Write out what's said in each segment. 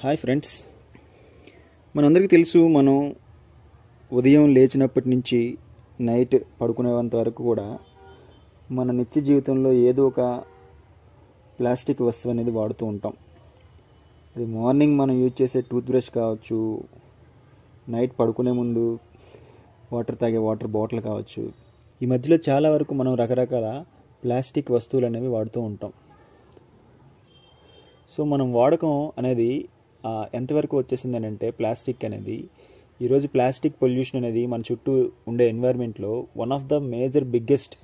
Hi friends, మనందరికీ తెలుసు మనం ఉదయం లేచినప్పటి నుంచి నైట్ పడుకునేంత వరకు కూడా మన నిత్య జీవితంలో ఏదో ఒక ప్లాస్టిక్ వస్తువు అనేది వాడుతూ ఉంటాం. అది మార్నింగ్ మనం యూజ్ చేసే టూత్ బ్రష్ కావచ్చు, నైట్ పడుకునే ముందు వాటర్ తాగే వాటర్ బాటిల్ కావచ్చు. ఈ మధ్యలో చాలా వరకు మనం రకరకాల ప్లాస్టిక్ వస్తువులు అనేవి వాడుతూ ఉంటాం. సో మనం వాడకం అనేది ఎంతవరకు వచ్చేసిందని అంటే ప్లాస్టిక్ అనేది ఈరోజు ప్లాస్టిక్ పొల్యూషన్ అనేది మన చుట్టూ ఉండే ఎన్వైర్న్మెంట్లో one of the major biggest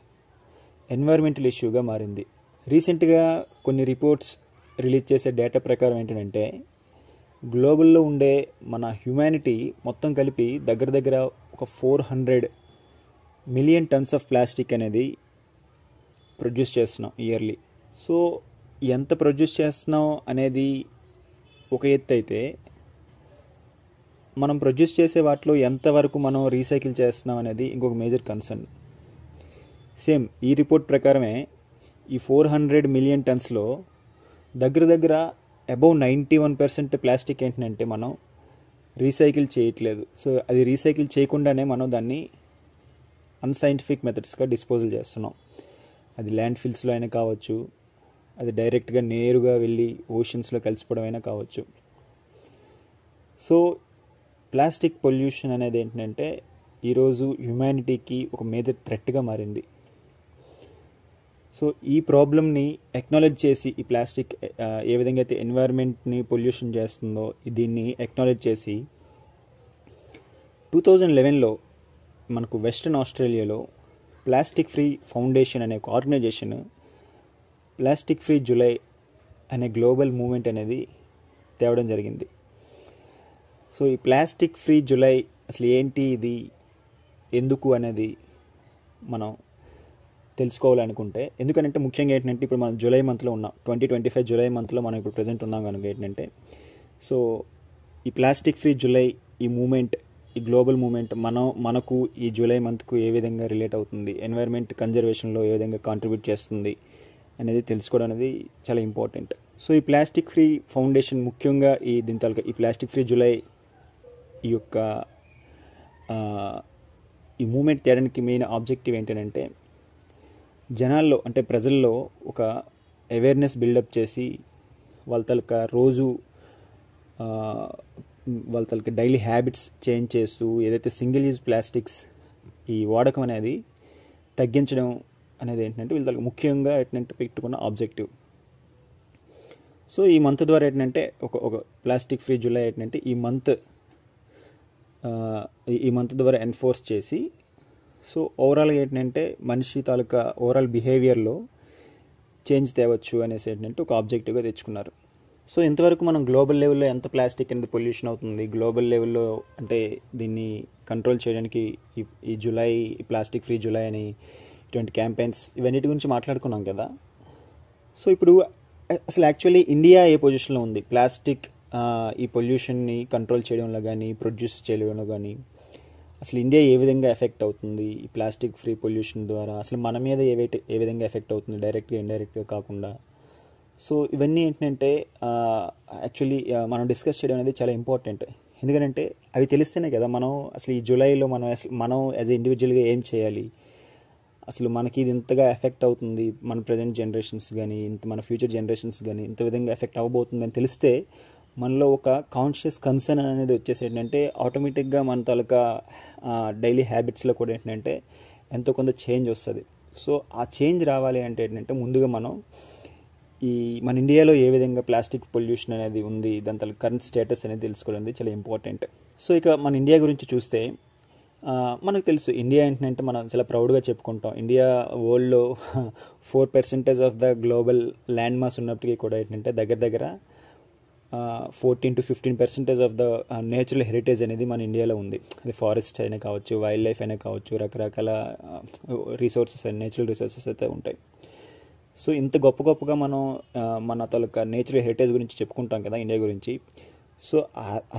environmental ఇష్యూగా మారింది. రీసెంట్గా కొన్ని రిపోర్ట్స్ రిలీజ్ చేసే డేటా ప్రకారం ఏంటంటే గ్లోబల్లో ఉండే మన హ్యుమానిటీ మొత్తం కలిపి దగ్గర ఒక 400 మిలియన్ టన్స్ ఆఫ్ ప్లాస్టిక్ అనేది ప్రొడ్యూస్ చేస్తున్నాం ఇయర్లీ. సో ఎంత ప్రొడ్యూస్ చేస్తున్నాం అనేది ఒక ఎత్తు అయితే, మనం ప్రొడ్యూస్ చేసే వాటిలో ఎంతవరకు మనం రీసైకిల్ చేస్తున్నాం అనేది ఇంకొక మేజర్ కన్సర్న్. సేమ్ ఈ రిపోర్ట్ ప్రకారమే ఈ 400 మిలియన్ టన్స్లో దగ్గర అబౌవ్ 91% ప్లాస్టిక్ ఏంటంటే మనం రీసైకిల్ చేయట్లేదు. సో అది రీసైకిల్ చేయకుండానే మనం దాన్ని అన్సైంటిఫిక్ మెథడ్స్గా డిస్పోజల్ చేస్తున్నాం. అది ల్యాండ్ ఫిల్స్లో అయినా కావచ్చు, అది డైరెక్ట్గా నేరుగా వెళ్ళి ఓషన్స్లో కలిసిపోవడం అయినా కావచ్చు. సో ప్లాస్టిక్ పొల్యూషన్ అనేది ఏంటంటే ఈరోజు హ్యుమానిటీకి ఒక మేజర్ థ్రెట్గా మారింది. సో ఈ ప్రాబ్లమ్ని ఎక్నాలెడ్జ్ చేసి, ఈ ప్లాస్టిక్ ఏ విధంగా అయితే ఎన్వైర్న్మెంట్ని పొల్యూషన్ చేస్తుందో దీన్ని ఎక్నాలెడ్జ్ చేసి 2011లో మనకు వెస్ట్రన్ ఆస్ట్రేలియాలో ప్లాస్టిక్ ఫ్రీ ఫౌండేషన్ అనే ఒక ఆర్గనైజేషన్ ప్లాస్టిక్ ఫ్రీ జూలై అనే గ్లోబల్ మూవ్మెంట్ అనేది తేవడం జరిగింది. సో ఈ ప్లాస్టిక్ ఫ్రీ జూలై అసలు ఏంటి, ఇది ఎందుకు అనేది మనం తెలుసుకోవాలనుకుంటే, ఎందుకంటే ముఖ్యంగా ఏంటంటే ఇప్పుడు మనం జూలై మంత్లో ఉన్నాం, 2025 జూలై మంత్లో మనం ఇప్పుడు ప్రజెంట్ ఉన్నాం కనుక ఏంటంటే, సో ఈ ప్లాస్టిక్ ఫ్రీ జూలై ఈ మూమెంట్, ఈ గ్లోబల్ మూమెంట్ మనకు ఈ జూలై మంత్కు ఏ విధంగా రిలేట్ అవుతుంది, ఎన్వైర్న్మెంట్ కన్జర్వేషన్లో ఏ విధంగా కాంట్రిబ్యూట్ చేస్తుంది అనేది తెలుసుకోవడం అనేది చాలా ఇంపార్టెంట్. సో ఈ ప్లాస్టిక్ ఫ్రీ ఫౌండేషన్ ముఖ్యంగా దీని తాలూకా ఈ ప్లాస్టిక్ ఫ్రీ జూలై ఈ యొక్క ఈ మూమెంట్ తేయడానికి మెయిన్ ఆబ్జెక్టివ్ ఏంటంటే జనాల్లో, అంటే ప్రజల్లో ఒక అవేర్నెస్ బిల్డప్ చేసి వాళ్ళ తాలూకా రోజు వాళ్ళ తాలూకా డైలీ హ్యాబిట్స్ చేంజ్ చేస్తూ ఏదైతే సింగిల్ యూజ్ ప్లాస్టిక్స్ ఈ వాడకం అనేది తగ్గించడం అనేది ఏంటంటే వీళ్ళ ముఖ్యంగా ఏంటంటే పెట్టుకున్న ఆబ్జెక్టివ్. సో ఈ మంత్ ద్వారా ఏంటంటే ఒక ప్లాస్టిక్ ఫ్రీ జూలై ఏంటంటే ఈ మంత్ ద్వారా ఎన్ఫోర్స్ చేసి, సో ఓవరాల్గా ఏంటంటే మనిషి తాలూకా ఓవరాల్ బిహేవియర్లో చేంజ్ తేవచ్చు అనేసి ఏంటంటే ఒక ఆబ్జెక్టివ్గా తెచ్చుకున్నారు. సో ఇంతవరకు మనం గ్లోబల్ లెవెల్లో ఎంత ప్లాస్టిక్ అనేది పొల్యూషన్ అవుతుంది, గ్లోబల్ లెవెల్లో అంటే దీన్ని కంట్రోల్ చేయడానికి ఈ జూలై ప్లాస్టిక్ ఫ్రీ జూలై అని ఇటువంటి క్యాంపెయిన్స్ ఇవన్నిటి గురించి మాట్లాడుకున్నాం కదా. సో ఇప్పుడు అసలు యాక్చువల్లీ ఇండియా ఏ పొజిషన్లో ఉంది ప్లాస్టిక్ ఈ పొల్యూషన్ని కంట్రోల్ చేయడంలో కానీ ప్రొడ్యూస్ చేయడంలో కానీ, అసలు ఇండియా ఏ విధంగా ఎఫెక్ట్ అవుతుంది ఈ ప్లాస్టిక్ ఫ్రీ పొల్యూషన్ ద్వారా, అసలు మన మీద ఏ విధంగా ఎఫెక్ట్ అవుతుంది డైరెక్ట్గా ఇండైరెక్ట్గా కాకుండా. సో ఇవన్నీ ఏంటంటే యాక్చువల్లీ మనం డిస్కస్ చేయడం అనేది చాలా ఇంపార్టెంట్. ఎందుకంటే అవి తెలిస్తేనే కదా మనం అసలు ఈ జూలైలో మనం యాజ్ ఎ ఇండివిజువల్గా ఏం చేయాలి, అసలు మనకి ఇది ఇంతగా ఎఫెక్ట్ అవుతుంది, మన ప్రజెంట్ జనరేషన్స్ కానీ మన ఫ్యూచర్ జనరేషన్స్ కానీ ఇంత విధంగా ఎఫెక్ట్ అవ్వబోతుంది అని తెలిస్తే మనలో ఒక కాన్షియస్ కన్సర్న్ అనేది వచ్చేసి ఏంటంటే ఆటోమేటిక్గా మన తాలూకా డైలీ హ్యాబిట్స్లో కూడా ఏంటంటే ఎంతో కొంత చేంజ్ వస్తుంది. సో ఆ చేంజ్ రావాలి అంటే ఏంటంటే ముందుగా మనం మన ఇండియాలో ఏ విధంగా ప్లాస్టిక్ పొల్యూషన్ అనేది ఉంది, దాని తాలూకా కరెంట్ స్టేటస్ అనేది తెలుసుకోవడం చాలా ఇంపార్టెంట్. సో ఇక మన ఇండియా గురించి చూస్తే మనకు తెలుసు ఇండియా ఏంటంటే మనం చాలా ప్రౌడ్గా చెప్పుకుంటాం. ఇండియా వరల్డ్లో 4% of the global land mass ఉన్నప్పటికీ కూడా ఏంటంటే దగ్గర 14 to 15% of the natural heritage అనేది మన ఇండియాలో ఉంది. అది ఫారెస్ట్ అయినా కావచ్చు, వైల్డ్ లైఫ్ అయినా కావచ్చు, రకరకాల రిసోర్సెస్ నేచురల్ రిసోర్సెస్ అయితే ఉంటాయి. సో ఇంత గొప్పగా మనం మన తాలూకా నేచురల్ హెరిటేజ్ గురించి చెప్పుకుంటాం కదా ఇండియా గురించి. సో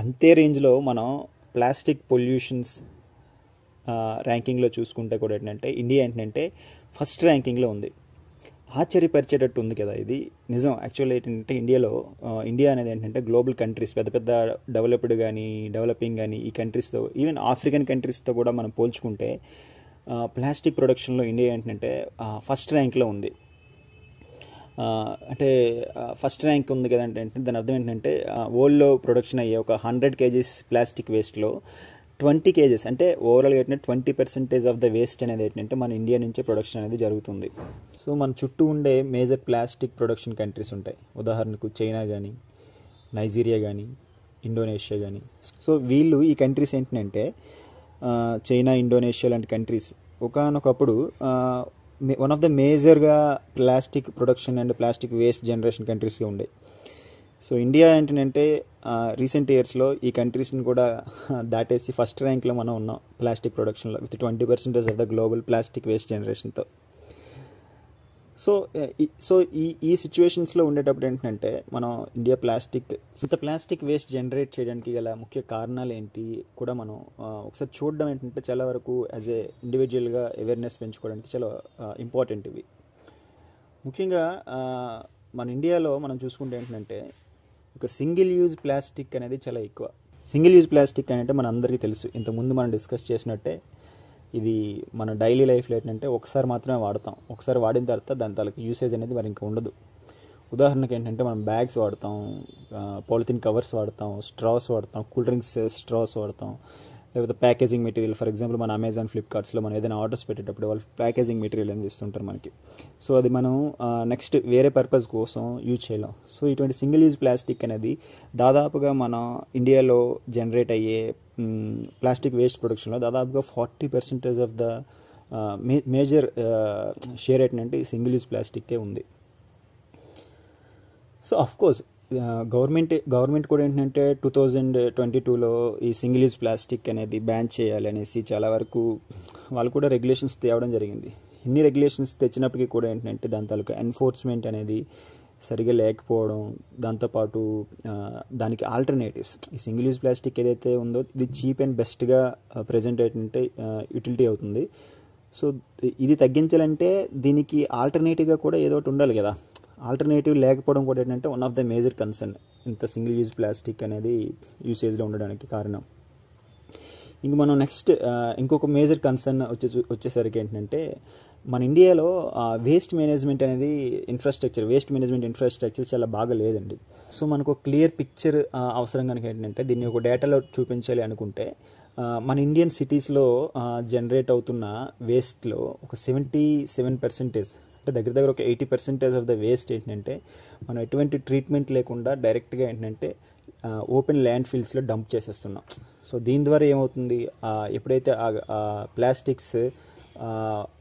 అంతే రేంజ్లో మనం ప్లాస్టిక్ పొల్యూషన్స్ ర్యాంకింగ్లో చూసుకుంటే కూడా ఏంటంటే ఇండియా ఏంటంటే ఫస్ట్ ర్యాంకింగ్లో ఉంది. ఆశ్చర్యపరిచేటట్టు ఉంది కదా ఇది. నిజం. యాక్చువల్లీ ఏంటంటే ఇండియా అనేది ఏంటంటే గ్లోబల్ కంట్రీస్, పెద్ద పెద్ద డెవలప్డ్ కానీ డెవలపింగ్ కానీ ఈ కంట్రీస్తో, ఈవెన్ ఆఫ్రికన్ కంట్రీస్తో కూడా మనం పోల్చుకుంటే ప్లాస్టిక్ ప్రొడక్షన్లో ఇండియా ఏంటంటే ఫస్ట్ ర్యాంక్లో ఉంది. అంటే ఫస్ట్ ర్యాంక్ ఉంది కదంటే దాని అర్థం ఏంటంటే వరల్డ్లో ప్రొడక్షన్ అయ్యే ఒక 100 kgs ప్లాస్టిక్ వేస్ట్లో 20 kgs అంటే ఓవరాల్గా ఏంటంటే 20% ఆఫ్ ద వేస్ట్ అనేది ఏంటంటే మన ఇండియా నుంచే ప్రొడక్షన్ అనేది జరుగుతుంది. సో మన చుట్టూ ఉండే మేజర్ ప్లాస్టిక్ ప్రొడక్షన్ కంట్రీస్ ఉంటాయి. ఉదాహరణకు చైనా కానీ, నైజీరియా కానీ, ఇండోనేషియా కానీ. సో వీళ్ళు ఈ కంట్రీస్ ఏంటంటే చైనా, ఇండోనేషియా లాంటి కంట్రీస్ ఒకానొకప్పుడు వన్ ఆఫ్ ద మేజర్గా plastic production and plastic waste generation కంట్రీస్గా ఉండే. సో ఇండియా ఏంటంటే రీసెంట్ ఇయర్స్లో ఈ కంట్రీస్ని కూడా దాటేసి ఫస్ట్ ర్యాంక్లో మనం ఉన్నాం ప్లాస్టిక్ ప్రొడక్షన్లో with 20% of the global plastic waste జనరేషన్తో. సో ఈ సిచ్యువేషన్స్లో ఉండేటప్పుడు ఏంటంటే మనం ఇండియా ప్లాస్టిక్ వేస్ట్ జనరేట్ చేయడానికి గల ముఖ్య కారణాలు ఏంటి కూడా మనం ఒకసారి చూడడం ఏంటంటే చాలా వరకు యాజ్ ఏ ఇండివిజువల్గా అవేర్నెస్ పెంచుకోవడానికి చాలా ఇంపార్టెంట్ ఇవి. ముఖ్యంగా మన ఇండియాలో మనం చూసుకుంటే ఏంటంటే ఒక సింగిల్ యూజ్ ప్లాస్టిక్ అనేది చాలా ఎక్కువ. సింగిల్ యూజ్ ప్లాస్టిక్ అంటే మన అందరికీ తెలుసు, ఇంతకుముందు మనం డిస్కస్ చేసినట్టే ఇది మన డైలీ లైఫ్లో ఏంటంటే ఒకసారి మాత్రమే వాడతాం. ఒకసారి వాడిన తర్వాత దాని తాలూకు యూసేజ్ అనేది మరి ఇంకా ఉండదు. ఉదాహరణకి ఏంటంటే మనం బ్యాగ్స్ వాడతాం, పాలిథిన్ కవర్స్ వాడతాం, స్ట్రాస్ వాడతాం, కూల్ డ్రింక్స్ స్ట్రాస్ వాడతాం, లేకపోతే ప్యాకేజింగ్ మెటీరియల్. ఫర్ ఎగ్జాంపుల్ మన అమెజాన్, ఫ్లిప్కార్ట్స్లో మనం ఏదైనా ఆర్డర్స్ పెట్టేటప్పుడు వాళ్ళు ప్యాకేజింగ్ మెటీరియల్ అనేది ఇస్తుంటారు మనకి. సో అది మనం నెక్స్ట్ వేరే పర్పస్ కోసం యూజ్ చేయలేం. సో ఇటువంటి సింగిల్ యూజ్ ప్లాస్టిక్ అనేది దాదాపుగా మన ఇండియాలో జనరేట్ అయ్యే ప్లాస్టిక్ వేస్ట్ ప్రొడక్షన్లో దాదాపుగా 40% ఆఫ్ ద మేజర్ షేర్ ఏంటంటే ఈ సింగిల్ యూజ్ ప్లాస్టిక్కే ఉంది. సో అఫ్కోర్స్ గవర్నమెంట్ కూడా ఏంటంటే 2022లో ఈ సింగిల్ యూజ్ ప్లాస్టిక్ అనేది బ్యాన్ చేయాలి అనేసి చాలా వరకు వాళ్ళు కూడా రెగ్యులేషన్స్ తేవడం జరిగింది. ఇన్ని రెగ్యులేషన్స్ తెచ్చినప్పటికీ కూడా ఏంటంటే దాని తాలూకా ఎన్ఫోర్స్మెంట్ అనేది సరిగా లేకపోవడం, దాంతోపాటు దానికి ఆల్టర్నేటివ్స్ ఈ సింగిల్ యూజ్ ప్లాస్టిక్ ఏదైతే ఉందో ఇది చీప్ అండ్ బెస్ట్గా ప్రజెంట్ ఏంటంటే యూటిలిటీ అవుతుంది. సో ఇది తగ్గించాలంటే దీనికి ఆల్టర్నేటివ్గా కూడా ఏదో ఒకటి ఉండాలి కదా. ఆల్టర్నేటివ్ లేకపోవడం కూడా ఏంటంటే one of the major concern ఇంత సింగిల్ యూజ్ ప్లాస్టిక్ అనేది యూసేజ్లో ఉండడానికి కారణం. ఇంక మనం నెక్స్ట్ ఇంకొక మేజర్ కన్సర్న్ వచ్చేసరికి ఏంటంటే మన ఇండియాలో వేస్ట్ మేనేజ్మెంట్ ఇన్ఫ్రాస్ట్రక్చర్ చాలా బాగా లేదండి. సో మనకు క్లియర్ పిక్చర్ అవసరం కనుక ఏంటంటే దీన్ని ఒక డేటాలో చూపించాలి అనుకుంటే మన ఇండియన్ సిటీస్లో జనరేట్ అవుతున్న వేస్ట్లో ఒక 77% అంటే దగ్గర ఒక 80% ఆఫ్ ద వేస్ట్ ఏంటంటే మనం ఎటువంటి ట్రీట్మెంట్ లేకుండా డైరెక్ట్గా ఏంటంటే ఓపెన్ ల్యాండ్ ఫిల్స్లో డంప్ చేసేస్తున్నాం. సో దీని ద్వారా ఏమవుతుంది, ఎప్పుడైతే ప్లాస్టిక్స్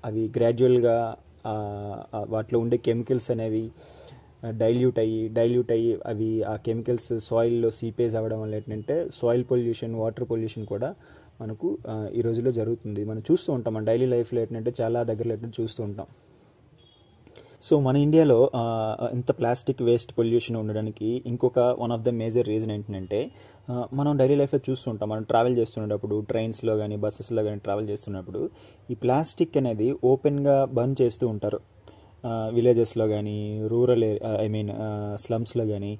అవి గ్రాడ్యువల్గా వాటిలో ఉండే కెమికల్స్ అనేవి డైల్యూట్ అయ్యి అవి ఆ కెమికల్స్ సాయిల్లో సీపేజ్ అవ్వడం వల్ల ఏంటంటే సాయిల్ పొల్యూషన్, వాటర్ పొల్యూషన్ కూడా మనకు ఈ రోజుల్లో జరుగుతుంది. మనం చూస్తూ ఉంటాం, మన డైలీ లైఫ్లో ఏంటంటే చాలా దగ్గరలో ఏంటంటే చూస్తూ ఉంటాం. సో మన ఇండియాలో ఇంత ప్లాస్టిక్ వేస్ట్ పొల్యూషన్ ఉండడానికి ఇంకొక one of the major reason ఏంటంటే మనం డైలీ లైఫ్లో చూస్తుంటాం, మనం ట్రావెల్ చేస్తున్నప్పుడు ట్రైన్స్లో కానీ బస్సెస్లో కానీ ట్రావెల్ చేస్తున్నప్పుడు ఈ ప్లాస్టిక్ అనేది ఓపెన్గా బర్న్ చేస్తూ ఉంటారు. విలేజెస్లో కానీ రూరల్ స్లమ్స్లో కానీ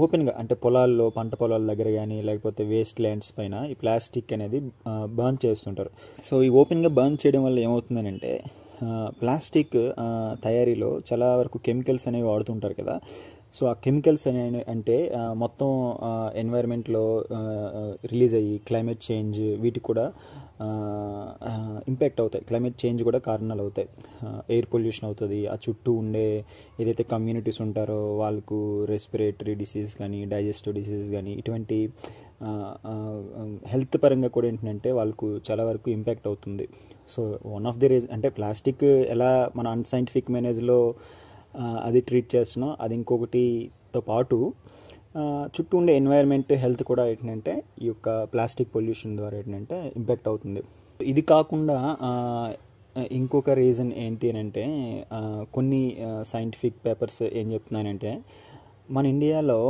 ఓపెన్గా అంటే పొలాల్లో, పంట పొలాల దగ్గర కానీ లేకపోతే వేస్ట్ ల్యాండ్స్ పైన ఈ ప్లాస్టిక్ అనేది బర్న్ చేస్తుంటారు. సో ఈ ఓపెన్గా బర్న్ చేయడం వల్ల ఏమవుతుందని అంటే ప్లాస్టిక్ తయారీలో చాలా వరకు కెమికల్స్ అనేవి వాడుతుంటారు కదా. సో ఆ కెమికల్స్ అంటే మొత్తం ఎన్వైర్న్మెంట్లో రిలీజ్ అయ్యి క్లైమేట్ చేంజ్ వీటికి కూడా ఇంపాక్ట్ అవుతాయి. క్లైమేట్ చేంజ్ కూడా కారణాలు అవుతాయి. ఎయిర్ పొల్యూషన్ అవుతుంది. ఆ చుట్టూ ఉండే ఏదైతే కమ్యూనిటీస్ ఉంటారో వాళ్ళకు రెస్పిరేటరీ డిసీజ్ కానీ డైజెస్టివ్ డిసీజ్ కానీ ఇటువంటి హెల్త్ పరంగా కూడా ఏంటంటే వాళ్ళకు చాలా వరకు ఇంపాక్ట్ అవుతుంది. So one of the reason అంటే ప్లాస్టిక్ ఎలా మన అన్సైంటిఫిక్ మేనేజ్లో అది ట్రీట్ చేస్తున్నాం, అది ఇంకొకటితో పాటు చుట్టూ ఉండే ఎన్వైర్న్మెంట్ హెల్త్ కూడా ఏంటంటే ఈ యొక్క ప్లాస్టిక్ పొల్యూషన్ ద్వారా ఏంటంటే ఇంపాక్ట్ అవుతుంది. ఇది కాకుండా ఇంకొక రీజన్ ఏంటి అని అంటే కొన్ని సైంటిఫిక్ పేపర్స్ ఏం చెప్తున్నానంటే మన ఇండియాలో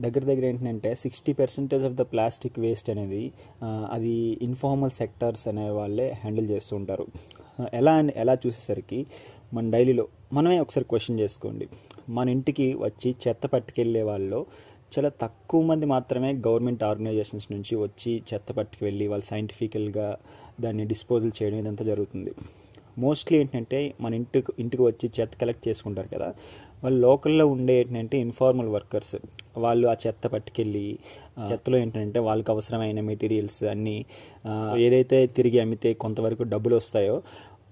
దగ్గర ఏంటంటే 60% ఆఫ్ ద ప్లాస్టిక్ వేస్ట్ అనేది అది ఇన్ఫార్మల్ సెక్టార్స్ అనే వాళ్ళే హ్యాండిల్ చేస్తూ ఉంటారు. ఎలా చూసేసరికి మన డైలీలో మనమే ఒకసారి క్వశ్చన్ చేసుకోండి. మన ఇంటికి వచ్చి చెత్త పట్టుకెళ్ళే వాళ్ళు చాలా తక్కువ మంది మాత్రమే గవర్నమెంట్ ఆర్గనైజేషన్స్ నుంచి వచ్చి చెత్త పట్టుకువెళ్ళి వాళ్ళు సైంటిఫికల్గా దాన్ని డిస్పోజల్ చేయడం ఇదంతా జరుగుతుంది. మోస్ట్లీ ఏంటంటే మన ఇంటికి వచ్చి చెత్త కలెక్ట్ చేసుకుంటారు కదా, వాళ్ళు లోకల్లో ఉండే ఏంటంటే ఇన్ఫార్మల్ వర్కర్స్. వాళ్ళు ఆ చెత్త పట్టుకెళ్ళి చెత్తలో ఏంటంటే వాళ్ళకి అవసరమైన మెటీరియల్స్ అన్నీ ఏదైతే తిరిగి అమ్మితే కొంతవరకు డబ్బులు వస్తాయో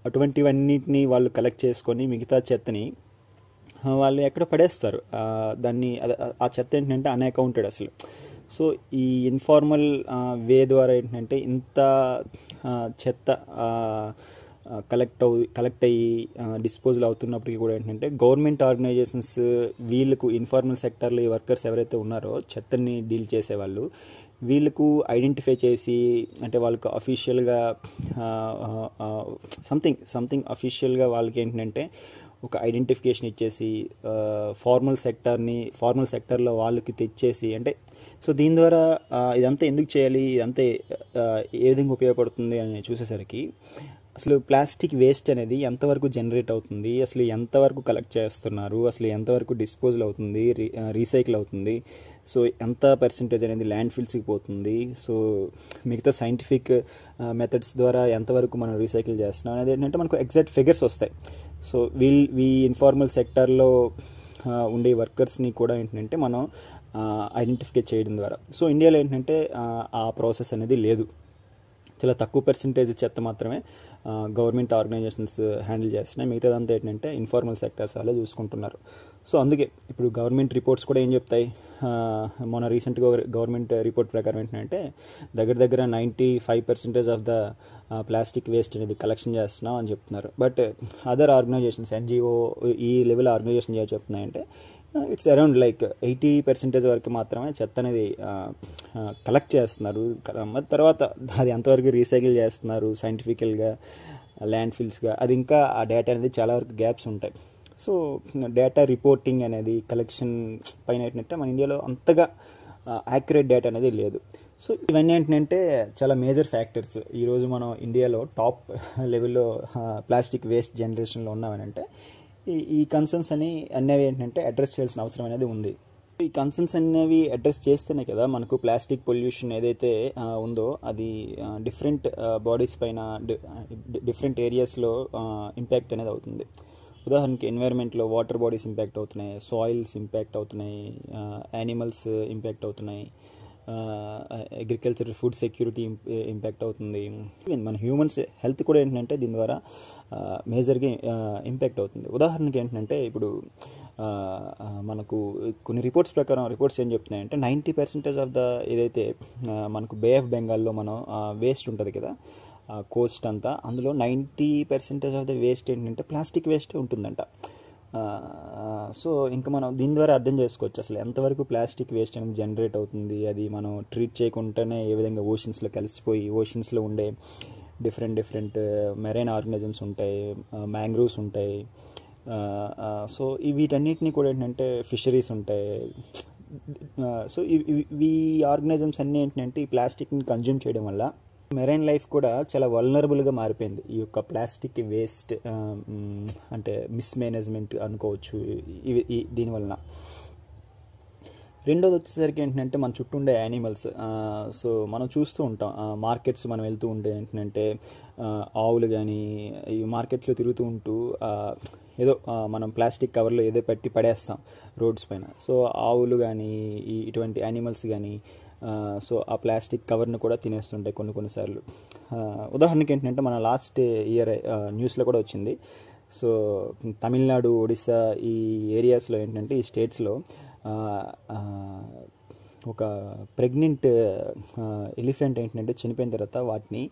అటువంటివన్నిటిని వాళ్ళు కలెక్ట్ చేసుకొని మిగతా చెత్తని వాళ్ళు ఎక్కడ పడేస్తారు. దాన్ని ఆ చెత్త ఏంటంటే అన్అకౌంటెడ్ అసలు. సో ఈ ఇన్ఫార్మల్ వే ద్వారా ఏంటంటే ఇంత చెత్త కలెక్ట్ అయ్యి డిస్పోజల్ అవుతున్నప్పటికీ కూడా ఏంటంటే గవర్నమెంట్ ఆర్గనైజేషన్స్ వీళ్ళకు ఇన్ఫార్మల్ సెక్టర్లో ఈ వర్కర్స్ ఎవరైతే ఉన్నారో చెత్తని డీల్ చేసేవాళ్ళు వీళ్ళకు ఐడెంటిఫై చేసి అంటే వాళ్ళకు అఫీషియల్గా సంథింగ్ అఫీషియల్గా వాళ్ళకి ఏంటంటే ఒక ఐడెంటిఫికేషన్ ఇచ్చేసి ఫార్మల్ సెక్టర్లో వాళ్ళకి తెచ్చేసి అంటే సో దీని ద్వారా ఇదంతా ఎందుకు చేయాలి, ఇదంతా ఏ విధంగా ఉపయోగపడుతుంది అని చూసేసరికి అసలు ప్లాస్టిక్ వేస్ట్ అనేది ఎంతవరకు జనరేట్ అవుతుంది, అసలు ఎంతవరకు కలెక్ట్ చేస్తున్నారు, అసలు ఎంతవరకు డిస్పోజల్ అవుతుంది, రీసైకిల్ అవుతుంది, సో ఎంత పర్సెంటేజ్ అనేది ల్యాండ్ ఫిల్స్కి పోతుంది, సో మిగతా సైంటిఫిక్ మెథడ్స్ ద్వారా ఎంతవరకు మనం రీసైకిల్ చేస్తున్నాం అనేది ఏంటంటే మనకు ఎగ్జాక్ట్ ఫిగర్స్ వస్తాయి. సో ఈ ఇన్ఫార్మల్ సెక్టార్లో ఉండే వర్కర్స్ని కూడా ఏంటంటే మనం ఐడెంటిఫై చేయడం ద్వారా సో ఇండియాలో ఏంటంటే ఆ ప్రాసెస్ అనేది లేదు. చాలా తక్కువ పర్సెంటేజ్ చెత్త మాత్రమే గవర్నమెంట్ ఆర్గనైజేషన్స్ హ్యాండిల్ చేస్తున్నాయి, మిగతాదంతా ఏంటంటే ఇన్ఫార్మల్ సెక్టర్స్ అలా చూసుకుంటున్నారు. సో అందుకే ఇప్పుడు గవర్నమెంట్ రిపోర్ట్స్ కూడా ఏం చెప్తాయి, మొన్న రీసెంట్గా గవర్నమెంట్ రిపోర్ట్ ప్రకారం ఏంటంటే దగ్గర 95% ఆఫ్ ద ప్లాస్టిక్ వేస్ట్ అనేది కలెక్షన్ చేస్తున్నాం అని చెప్తున్నారు. బట్ అదర్ ఆర్గనైజేషన్స్ NGO ఈ లెవెల్ ఆర్గనైజేషన్ ఏం చెప్తున్నాయంటే ఇట్స్ అరౌండ్ లైక్ 80% వరకు మాత్రమే చెత్త అనేది కలెక్ట్ చేస్తున్నారు. తర్వాత అది ఎంతవరకు రీసైకిల్ చేస్తున్నారు సైంటిఫికల్గా ల్యాండ్ ఫిల్స్గా అది ఇంకా ఆ డేటా అనేది చాలా వరకు గ్యాప్స్ ఉంటాయి. సో డేటా రిపోర్టింగ్ అనేది కలెక్షన్ పైన ఏంటంటే మన ఇండియాలో అంతగా యాక్యురేట్ డేటా అనేది లేదు. సో ఇవన్నీ ఏంటంటే చాలా మేజర్ ఫ్యాక్టర్స్ ఈరోజు మనం ఇండియాలో టాప్ లెవెల్లో ప్లాస్టిక్ వేస్ట్ జనరేషన్లో ఉన్నామనంటే ఈ కన్సర్న్స్ అనేవి ఏంటంటే అడ్రస్ చేయాల్సిన అవసరం అనేది ఉంది. ఈ కన్సర్న్స్ అనేవి అడ్రస్ చేస్తేనే కదా మనకు ప్లాస్టిక్ పొల్యూషన్ ఏదైతే ఉందో అది డిఫరెంట్ బాడీస్ పైన డిఫరెంట్ ఏరియాస్లో ఇంపాక్ట్ అనేది అవుతుంది. ఉదాహరణకి ఎన్వైర్న్మెంట్లో వాటర్ బాడీస్ ఇంపాక్ట్ అవుతున్నాయి, సాయిల్స్ ఇంపాక్ట్ అవుతున్నాయి, యానిమల్స్ ఇంపాక్ట్ అవుతున్నాయి, అగ్రికల్చర్ ఫుడ్ సెక్యూరిటీ ఇంపాక్ట్ అవుతుంది, మన హ్యూమన్స్ హెల్త్ కూడా ఏంటంటే దీని ద్వారా మేజర్గా ఇంపాక్ట్ అవుతుంది. ఉదాహరణకి ఏంటంటే ఇప్పుడు మనకు కొన్ని రిపోర్ట్స్ ఏం చెప్తున్నాయంటే 90% ఆఫ్ ద ఏదైతే మనకు బే ఆఫ్ బెంగాల్లో మనం వేస్ట్ ఉంటుంది కదా కోస్ట్ అంతా, అందులో 90% ఆఫ్ ద వేస్ట్ ఏంటంటే ప్లాస్టిక్ వేస్ట్ ఉంటుందంట. సో ఇంకా మనం దీని ద్వారా అర్థం చేసుకోవచ్చు అసలు ఎంతవరకు ప్లాస్టిక్ వేస్ట్ అనేది జనరేట్ అవుతుంది. అది మనం ట్రీట్ చేయకుండానే ఏ విధంగా ఓషన్స్లో కలిసిపోయి ఓషన్స్లో ఉండే డిఫరెంట్ మెరైన్ ఆర్గనిజమ్స్ ఉంటాయి, మ్యాంగ్రోవ్స్ ఉంటాయి. సో వీటన్నిటిని కూడా ఏంటంటే ఫిషరీస్ ఉంటాయి. సో ఈ ఆర్గనిజమ్స్ అన్నీ ఏంటంటే ఈ ప్లాస్టిక్ని కన్జ్యూమ్ చేయడం వల్ల మెరైన్ లైఫ్ కూడా చాలా వల్నరబుల్గా మారిపోయింది. ఈ యొక్క ప్లాస్టిక్ వేస్ట్ అంటే మిస్మేనేజ్మెంట్ అనుకోవచ్చు దీనివలన. రెండోది వచ్చేసరికి ఏంటంటే మన చుట్టూ ఉండే యానిమల్స్. సో మనం చూస్తూ ఉంటాం మార్కెట్స్ మనం వెళ్తూ ఉంటే ఏంటంటే ఆవులు కానీ ఈ మార్కెట్లో తిరుగుతూ ఉంటూ ఏదో మనం ప్లాస్టిక్ కవర్లో ఏదో పెట్టి పడేస్తాం రోడ్స్ పైన. సో ఆవులు కానీ ఇటువంటి యానిమల్స్ కానీ సో ఆ ప్లాస్టిక్ కవర్ను కూడా తినేస్తుంటాయి కొన్నిసార్లు. ఉదాహరణకి ఏంటంటే మన లాస్ట్ ఇయర్ న్యూస్లో కూడా వచ్చింది. సో తమిళనాడు, ఒడిస్సా ఈ ఏరియాస్లో ఏంటంటే ఈ స్టేట్స్లో ఒక ప్రెగ్నెంట్ ఎలిఫెంట్ ఏంటంటే చనిపోయిన తర్వాత వాటిని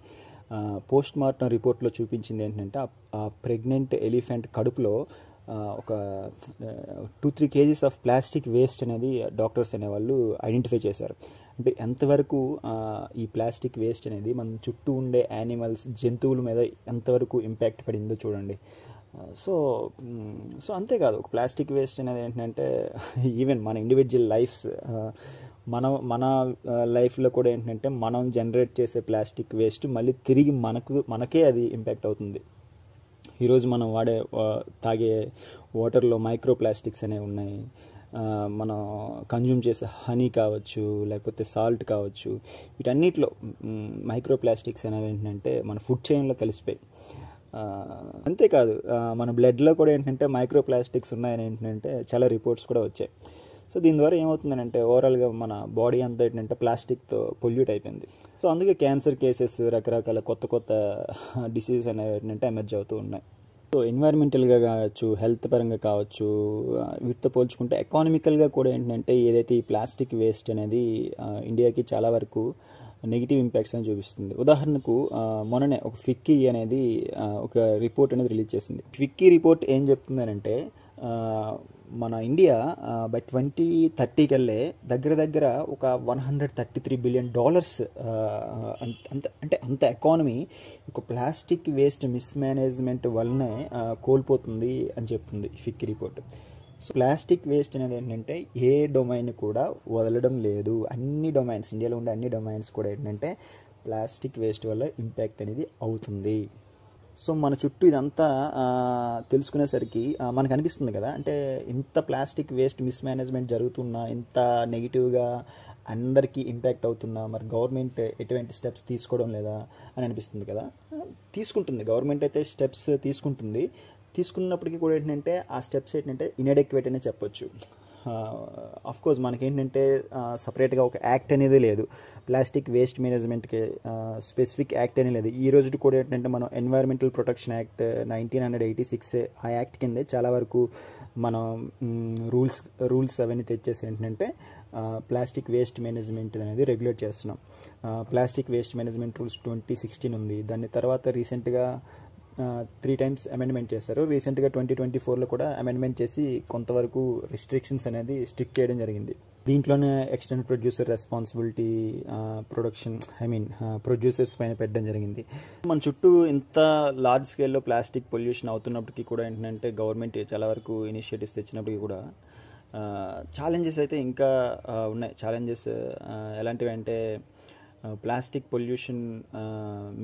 పోస్ట్ మార్టం రిపోర్ట్లో చూపించింది ఏంటంటే ఆ ప్రెగ్నెంట్ ఎలిఫెంట్ కడుపులో ఒక 2-3 kgs ఆఫ్ ప్లాస్టిక్ వేస్ట్ అనేది డాక్టర్స్ అనేవాళ్ళు ఐడెంటిఫై చేశారు. అంటే ఎంతవరకు ఈ ప్లాస్టిక్ వేస్ట్ అనేది మన చుట్టూ ఉండే యానిమల్స్ జంతువుల మీద ఎంతవరకు ఇంపాక్ట్ పడిందో చూడండి. సో అంతేకాదు ఒక ప్లాస్టిక్ వేస్ట్ అనేది ఏంటంటే ఈవెన్ మన ఇండివిజువల్ లైఫ్స్ మన లైఫ్లో కూడా ఏంటంటే మనం జనరేట్ చేసే ప్లాస్టిక్ వేస్ట్ మళ్ళీ తిరిగి మనకే అది ఇంపాక్ట్ అవుతుంది. ఈరోజు మనం తాగే వాటర్లో మైక్రో ప్లాస్టిక్స్ అనేవి ఉన్నాయి. మనం కన్జ్యూమ్ చేసే హనీ కావచ్చు, లేకపోతే సాల్ట్ కావచ్చు, వీటన్నిటిలో మైక్రో ప్లాస్టిక్స్ అనేవి ఏంటంటే మన ఫుడ్ చైన్లో కలిసిపోయి. అంతేకాదు మన బ్లడ్లో కూడా ఏంటంటే మైక్రో ప్లాస్టిక్స్ ఉన్నాయని ఏంటంటే చాలా రిపోర్ట్స్ కూడా వచ్చాయి. సో దీని ద్వారా ఏమవుతుందంటే ఓవరాల్గా మన బాడీ అంతా ఏంటంటే ప్లాస్టిక్తో పొల్యూట్ అయిపోయింది. సో అందుకే క్యాన్సర్ కేసెస్, రకరకాల కొత్త డిసీజెస్ అనేవి ఏంటంటే ఎమర్జ్ అవుతూ ఉన్నాయి. సో ఎన్వైర్మెంటల్గా కావచ్చు, హెల్త్ పరంగా కావచ్చు, వీటితో పోల్చుకుంటే ఎకానమికల్గా కూడా ఏంటంటే ఏదైతే ఈ ప్లాస్టిక్ వేస్ట్ అనేది ఇండియాకి చాలా వరకు నెగిటివ్ ఇంపాక్ట్స్ అని చూపిస్తుంది. ఉదాహరణకు మొన్ననే ఒక ఫిక్కీ అనేది ఒక రిపోర్ట్ అనేది రిలీజ్ చేసింది. ఫిక్కీ రిపోర్ట్ ఏం చెప్తుందనంటే మన ఇండియా బై 2030 కల్లే దగ్గర ఒక $133 బిలియన్ అంత ఎకానమీ ఒక ప్లాస్టిక్ వేస్ట్ మిస్మేనేజ్మెంట్ వల్లనే కోల్పోతుంది అని చెప్తుంది FICCI report. So plastic waste అనేది ఏంటంటే ఏ డొమైన్ కూడా వదలడం లేదు. అన్ని డొమైన్స్, ఇండియాలో ఉండే అన్ని డొమైన్స్ కూడా ఏంటంటే ప్లాస్టిక్ వేస్ట్ వల్ల ఇంపాక్ట్ అనేది అవుతుంది. సో మన చుట్టూ ఇదంతా తెలుసుకునేసరికి మనకు అనిపిస్తుంది కదా, అంటే ఇంత ప్లాస్టిక్ వేస్ట్ మిస్మేనేజ్మెంట్ జరుగుతున్నా, ఇంత నెగిటివ్గా అందరికీ ఇంపాక్ట్ అవుతున్నా, మరి గవర్నమెంట్ ఎటువంటి స్టెప్స్ తీసుకోవడం లేదా అని అనిపిస్తుంది కదా. తీసుకుంటుంది, గవర్నమెంట్ అయితే స్టెప్స్ తీసుకున్నప్పటికీ కూడా ఏంటంటే ఆ స్టెప్స్ ఏంటంటే ఇన్అడెక్వేట్ అనే చెప్పొచ్చు. కోర్స్ మనకేంటంటే సపరేట్గా ఒక యాక్ట్ అనేది లేదు, ప్లాస్టిక్ వేస్ట్ మేనేజ్మెంట్కి స్పెసిఫిక్ యాక్ట్ అనేది లేదు. ఈ రోజు కూడా ఏంటంటే మనం ఎన్వైర్మెంటల్ ప్రొటెక్షన్ యాక్ట్ 1986 ఆ యాక్ట్ కిందే చాలా వరకు మనం రూల్స్ అవన్నీ తెచ్చేసి ఏంటంటే ప్లాస్టిక్ వేస్ట్ మేనేజ్మెంట్ అనేది రెగ్యులేట్ చేస్తున్నాం. ప్లాస్టిక్ వేస్ట్ మేనేజ్మెంట్ రూల్స్ 2016 ఉంది. దాని తర్వాత రీసెంట్గా 3 times అమెండ్మెంట్ చేశారు. రీసెంట్గా 2024లో కూడా అమెండ్మెంట్ చేసి కొంతవరకు రిస్ట్రిక్షన్స్ అనేది స్ట్రిక్ట్ చేయడం జరిగింది. దీంట్లోనే ఎక్స్టెండ్ ప్రొడ్యూసర్ రెస్పాన్సిబిలిటీ ప్రొడ్యూసర్స్ పైన పెట్టడం జరిగింది. మన చుట్టూ ఇంత లార్జ్ స్కేల్లో ప్లాస్టిక్ పొల్యూషన్ అవుతున్నప్పటికీ కూడా ఏంటంటే గవర్నమెంట్ చాలా వరకు ఇనిషియేటివ్స్ తెచ్చినప్పటికీ కూడా ఛాలెంజెస్ అయితే ఇంకా ఉన్నాయి. ఛాలెంజెస్ ఎలాంటివి అంటే ప్లాస్టిక్ పొల్యూషన్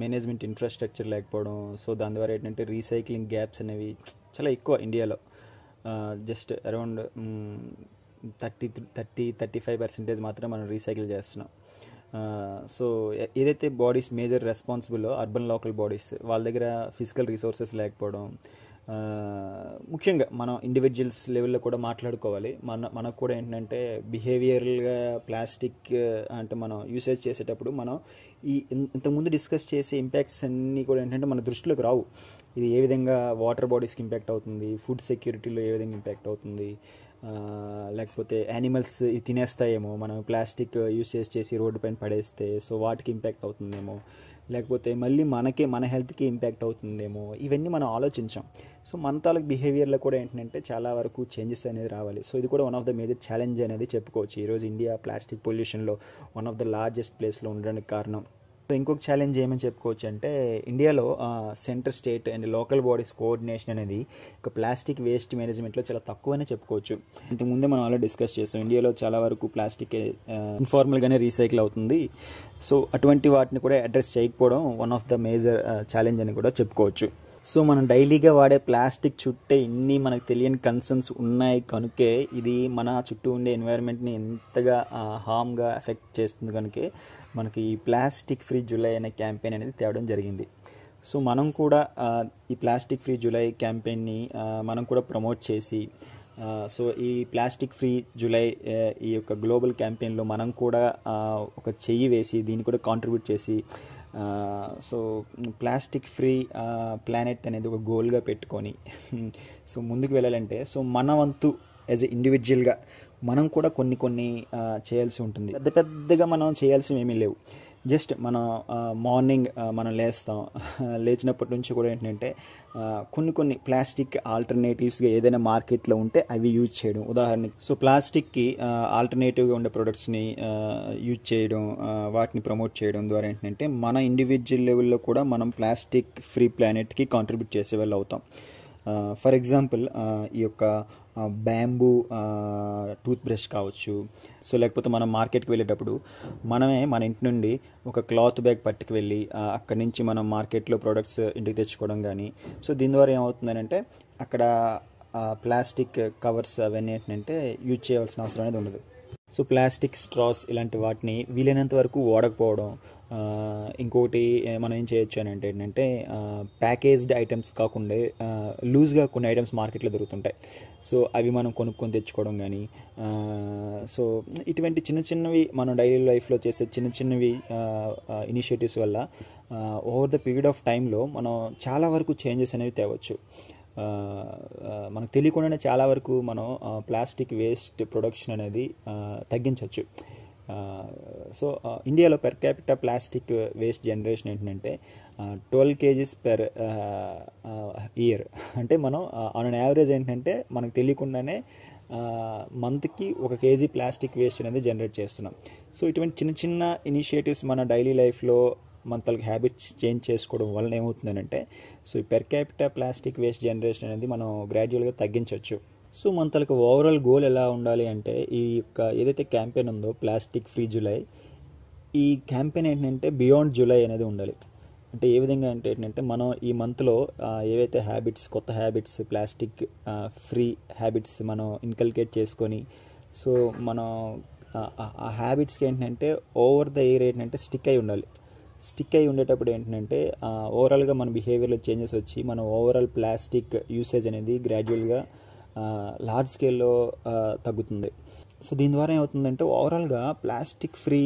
మేనేజ్మెంట్ ఇన్ఫ్రాస్ట్రక్చర్ లేకపోవడం. సో దాని ద్వారా ఏంటంటే రీసైక్లింగ్ గ్యాప్స్ అనేవి చాలా ఎక్కువ ఇండియాలో. జస్ట్ అరౌండ్ 35% మాత్రమే మనం రీసైకిల్ చేస్తున్నాం. సో ఏదైతే bodies major responsible urban local bodies వాళ్ళ దగ్గర ఫిజికల్ రిసోర్సెస్ లేకపోవడం, ముఖ్యంగా మనం ఇండివిజువల్స్ లెవెల్లో కూడా మాట్లాడుకోవాలి. మనకు కూడా ఏంటంటే బిహేవియరల్గా ప్లాస్టిక్ అంటే మనం యూసేజ్ చేసేటప్పుడు మనం ఇంతకుముందు డిస్కస్ చేసే ఇంపాక్ట్స్ అన్నీ కూడా ఏంటంటే మన దృష్టిలోకి రావు. ఇది ఏ విధంగా వాటర్ బాడీస్కి ఇంపాక్ట్ అవుతుంది, ఫుడ్ సెక్యూరిటీలో ఏ విధంగా ఇంపాక్ట్ అవుతుంది, లేకపోతే యానిమల్స్ తినేస్తాయేమో మనం ప్లాస్టిక్ యూసేజ్ చేసి రోడ్డు పైన పడేస్తే, సో వాటికి ఇంపాక్ట్ అవుతుందేమో, లేకపోతే మళ్ళీ మన హెల్త్కి ఇంపాక్ట్ అవుతుందేమో, ఇవన్నీ మనం ఆలోచించాం. సో మన తాలూకు బిహేవియర్లో కూడా ఏంటంటే చాలా వరకు చేంజెస్ అనేది రావాలి. సో ఇది కూడా one of the major challenge అనేది చెప్పుకోవచ్చు. ఈరోజు ఇండియా ప్లాస్టిక్ పొల్యూషన్లో వన్ ఆఫ్ ద లార్జెస్ట్ ప్లేస్లో ఉండడానికి కారణం. సో ఇంకొక ఛాలెంజ్ ఏమని చెప్పుకోవచ్చు అంటే ఇండియాలో centre, state and local bodies coordination అనేది ఒక ప్లాస్టిక్ వేస్ట్ మేనేజ్మెంట్లో చాలా తక్కువనే చెప్పుకోవచ్చు. ఇంతకుముందే మనం ఆల్రెడీ డిస్కస్ చేస్తాం, ఇండియాలో చాలా వరకు ప్లాస్టిక్ ఇన్ఫార్మల్గానే రీసైకిల్ అవుతుంది. సో అటువంటి వాటిని కూడా అడ్రస్ చేయకపోవడం one of the major challenge అని కూడా చెప్పుకోవచ్చు. సో మనం డైలీగా వాడే ప్లాస్టిక్ చుట్టే ఇన్ని మనకు తెలియని కన్సర్న్స్ ఉన్నాయి కనుకే ఇది మన చుట్టూ ఉండే ఎన్వైర్న్మెంట్ని ఎంతగా హార్మ్గా ఎఫెక్ట్ చేస్తుంది కనుకే మనకి ఈ ప్లాస్టిక్ ఫ్రీ జూలై అనే క్యాంపెయిన్ అనేది తేవడం జరిగింది. సో మనం కూడా ఈ ప్లాస్టిక్ ఫ్రీ జూలై క్యాంపెయిన్ని మనం కూడా ప్రమోట్ చేసి సో ఈ ప్లాస్టిక్ ఫ్రీ జూలై ఈ యొక్క గ్లోబల్ క్యాంపెయిన్లో మనం కూడా ఒక చెయ్యి వేసి దీన్ని కూడా కాంట్రిబ్యూట్ చేసి సో ప్లాస్టిక్ ఫ్రీ ప్లానెట్ అనేది ఒక గోల్గా పెట్టుకొని సో ముందుకు వెళ్ళాలంటే సో మన వంతు యాజ్ ఎ ఇండివిజువల్గా మనం కూడా కొన్ని చేయాల్సి ఉంటుంది. పెద్దగా మనం చేయాల్సినవి ఏమీ లేవు. జస్ట్ మనం మార్నింగ్ మనం లేచినప్పటి నుంచి కూడా ఏంటంటే కొన్ని ప్లాస్టిక్ ఆల్టర్నేటివ్స్గా ఏదైనా మార్కెట్లో ఉంటే అవి యూజ్ చేయడం. ఉదాహరణకి సో ప్లాస్టిక్కి ఆల్టర్నేటివ్గా ఉండే ప్రొడక్ట్స్ని యూజ్ చేయడం, వాటిని ప్రమోట్ చేయడం ద్వారా ఏంటంటే మన ఇండివిజువల్ లెవెల్లో కూడా మనం ప్లాస్టిక్ ఫ్రీ ప్లానెట్కి కాంట్రిబ్యూట్ చేసే వాళ్ళు అవుతాం. ఫర్ ఎగ్జాంపుల్ ఈ యొక్క బ్యాంబూ టూత్ బ్రష్ కావచ్చు. సో లేకపోతే మనం మార్కెట్కి వెళ్ళేటప్పుడు మనమే మన ఇంటి నుండి ఒక క్లాత్ బ్యాగ్ పట్టుకు వెళ్ళి అక్కడి నుంచి మనం మార్కెట్లో ప్రోడక్ట్స్ ఇంటికి తెచ్చుకోవడం కానీ, సో దీని ద్వారా ఏమవుతుందంటే అక్కడ ప్లాస్టిక్ కవర్స్ అవన్నీ ఏంటంటే యూజ్ చేయవలసిన అవసరం అనేది ఉండదు. సో ప్లాస్టిక్ స్ట్రాస్ ఇలాంటి వాటిని వీలైనంత వరకు వాడకపోవడం. ఇంకోటి మనం ఏం చేయొచ్చు అని అంటే ఏంటంటే ప్యాకేజ్డ్ ఐటమ్స్ కాకుండా లూజ్గా కొన్ని ఐటమ్స్ మార్కెట్లో దొరుకుతుంటాయి. సో అవి మనం కొనుక్కొని తెచ్చుకోవడం కానీ, సో ఇటువంటి చిన్న చిన్నవి మనం డైలీ లైఫ్లో చేసే చిన్న చిన్నవి ఇనిషియేటివ్స్ వల్ల ఓవర్ ద పీరియడ్ ఆఫ్ టైంలో మనం చాలా వరకు చేంజెస్ అనేవి తేవచ్చు. మనకు తెలియకుండానే చాలా వరకు మనం ప్లాస్టిక్ వేస్ట్ ప్రొడక్షన్ అనేది తగ్గించవచ్చు. సో ఇండియాలో per capital plastic waste generation ఏంటంటే 12 kgs per ఇయర్. అంటే మనం ఆన్ అన్ యావరేజ్ ఏంటంటే మనకు తెలియకుండానే మంత్కి 1 kg ప్లాస్టిక్ వేస్ట్ అనేది జనరేట్ చేస్తున్నాం. సో ఇటువంటి చిన్న చిన్న ఇనిషియేటివ్స్ మన డైలీ లైఫ్లో మన తలకి హ్యాబిట్స్ చేంజ్ చేసుకోవడం వలన ఏమవుతుందనంటే సో ఈ per capital plastic waste generation అనేది మనం గ్రాడ్యువల్గా తగ్గించవచ్చు. సో మన తలకు ఓవరాల్ గోల్ ఎలా ఉండాలి అంటే ఈ యొక్క ఏదైతే క్యాంపెయిన్ ఉందో ప్లాస్టిక్ ఫ్రీ జూలై, ఈ క్యాంపెయిన్ ఏంటంటే బియాండ్ జూలై అనేది ఉండాలి. అంటే ఏ విధంగా అంటే ఏంటంటే మనం ఈ మంత్లో ఏవైతే హ్యాబిట్స్, కొత్త హ్యాబిట్స్, ప్లాస్టిక్ ఫ్రీ హ్యాబిట్స్ మనం ఇన్కల్కేట్ చేసుకొని, సో మనం ఆ హ్యాబిట్స్కి ఏంటంటే ఓవర్ ద ఇయర్ ఏంటంటే స్టిక్ అయి ఉండాలి. స్టిక్ అయి ఉండేటప్పుడు ఏంటంటే ఓవరాల్గా మన బిహేవియర్లో చేంజెస్ వచ్చి మన ఓవరాల్ ప్లాస్టిక్ యూసేజ్ అనేది గ్రాడ్యువల్గా లార్జ్ స్కేల్లో తగ్గుతుంది. సో దీని ద్వారా ఏమవుతుందంటే ఓవరాల్గా ప్లాస్టిక్ ఫ్రీ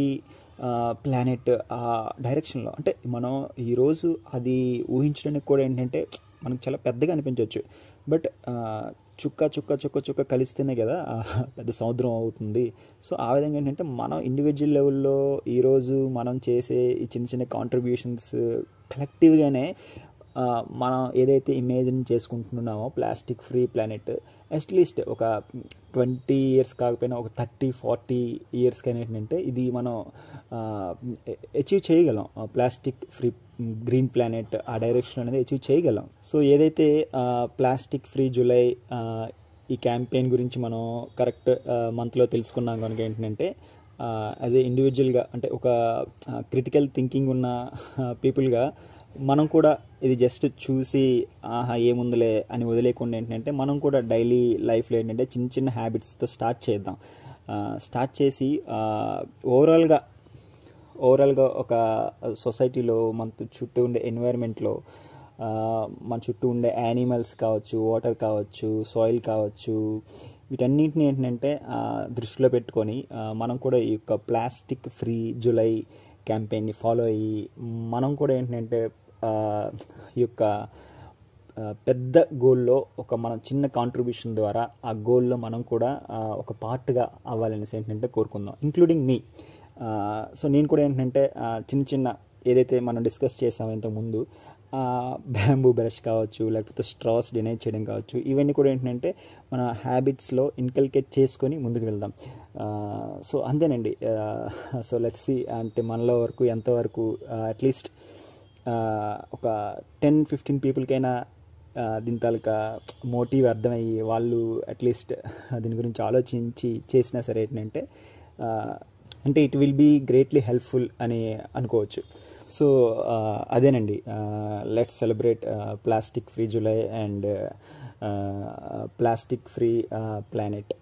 ప్లానెట్ ఆ డైరెక్షన్లో, అంటే మనం ఈరోజు అది ఊహించడానికి కూడా ఏంటంటే మనకు చాలా పెద్దగా అనిపించవచ్చు. బట్ చుక్క చుక్క చుక్క చుక్క కలిస్తేనే కదా పెద్ద సముద్రం అవుతుంది. సో ఆ విధంగా ఏంటంటే మనం ఇండివిజువల్ లెవెల్లో ఈరోజు మనం చేసే ఈ చిన్న చిన్న కాంట్రిబ్యూషన్స్ కలెక్టివ్గానే మనం ఏదైతే ఇమేజిన్ చేసుకుంటున్నామో ప్లాస్టిక్ ఫ్రీ ప్లానెట్ అట్లీస్ట్ ఒక 20 years కాకపోయినా ఒక 30-40 years కానీ ఏంటంటే ఇది మనం అచీవ్ చేయగలం. ప్లాస్టిక్ ఫ్రీ గ్రీన్ ప్లానెట్ ఆ డైరెక్షన్ అనేది అచీవ్ చేయగలం. సో ఏదైతే ప్లాస్టిక్ ఫ్రీ జూలై ఈ క్యాంపెయిన్ గురించి మనం కరెక్ట్ మంత్లో తెలుసుకున్నాం కనుక ఏంటంటే యాజ్ ఏ ఇండివిజువల్గా అంటే ఒక క్రిటికల్ థింకింగ్ ఉన్న పీపుల్గా మనం కూడా ఇది జస్ట్ చూసి ఏముందిలే అని వదిలేకుండా ఏంటంటే మనం కూడా డైలీ లైఫ్లో ఏంటంటే చిన్న చిన్న హ్యాబిట్స్తో స్టార్ట్ చేద్దాం. స్టార్ట్ చేసి ఓవరాల్గా ఒక సొసైటీలో మన చుట్టూ ఉండే ఎన్వైర్న్మెంట్లో మన చుట్టూ ఉండే యానిమల్స్ కావచ్చు, వాటర్ కావచ్చు, సాయిల్ కావచ్చు, వీటన్నింటినీ ఏంటంటే దృష్టిలో పెట్టుకొని మనం కూడా ఈ యొక్క plastic free July campaign follow అయ్యి మనం కూడా ఏంటంటే ఈ యొక్క పెద్ద గోల్లో ఒక మనం చిన్న కాంట్రిబ్యూషన్ ద్వారా ఆ గోల్లో మనం కూడా ఒక పార్ట్గా అవ్వాలనేసి ఏంటంటే కోరుకుందాం, ఇంక్లూడింగ్ మీ. సో నేను కూడా ఏంటంటే చిన్న చిన్న ఏదైతే మనం డిస్కస్ చేసామో ఇంతకుముందు బ్యాంబూ బ్రష్ కావచ్చు, లేకపోతే స్ట్రాస్ డినైట్ చేయడం కావచ్చు, ఇవన్నీ కూడా ఏంటంటే మన హ్యాబిట్స్లో ఇన్కల్కేట్ చేసుకొని ముందుకు వెళ్దాం. సో అంతేనండి. సో లెట్స్ సీ అంటే మనలో వరకు ఎంతవరకు అట్లీస్ట్ ఒక 10-15 పీపుల్కైనా దీని తాలూకా మోటివ్ అర్థమయ్యి వాళ్ళు అట్లీస్ట్ దీని గురించి ఆలోచించి చేసినా సరే ఏంటంటే అంటే it will be greatly helpful అని అనుకోవచ్చు. సో అదేనండి, let's celebrate plastic free July and plastic free planet.